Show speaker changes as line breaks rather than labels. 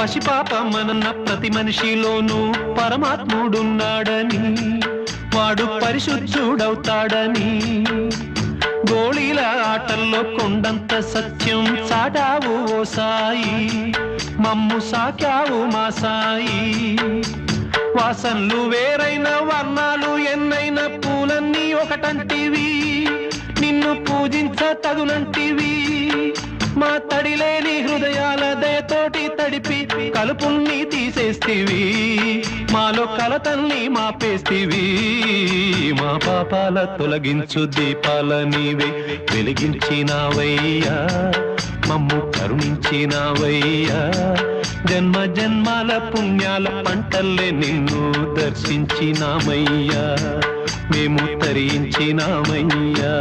పసిపాపమనన్న ప్రతి మనిషిలోనూ పరమాత్ముడున్నాడని, వాడు పరిశుద్ధుడవుతాడని, గోళీల ఆటల్లో కొండంత సత్యం చాటావు ఓ సాయి, మమ్ము సాకావు మా సాయి. వాసనలు వేరైన వర్ణాలు ఎన్నైన పూలన్నీ ఒకటంటివి, నిన్ను పూజించ తగునంటివి. మా తడిలేని హృదయాల దయతోటి తడిపి కలుపుల్ని తీసేస్తివి, మాలో కలతల్ని మాపేస్తివి. మా పాపాల తొలగించు దీపాల నీవే వెలిగించినావయ్యా, మమ్ము కరుణించినావయ్యా. జన్మ జన్మాల పుణ్యాల పంటల్లే నిన్ను దర్శించినామయ్యా, మేము తరించినామయ్యా.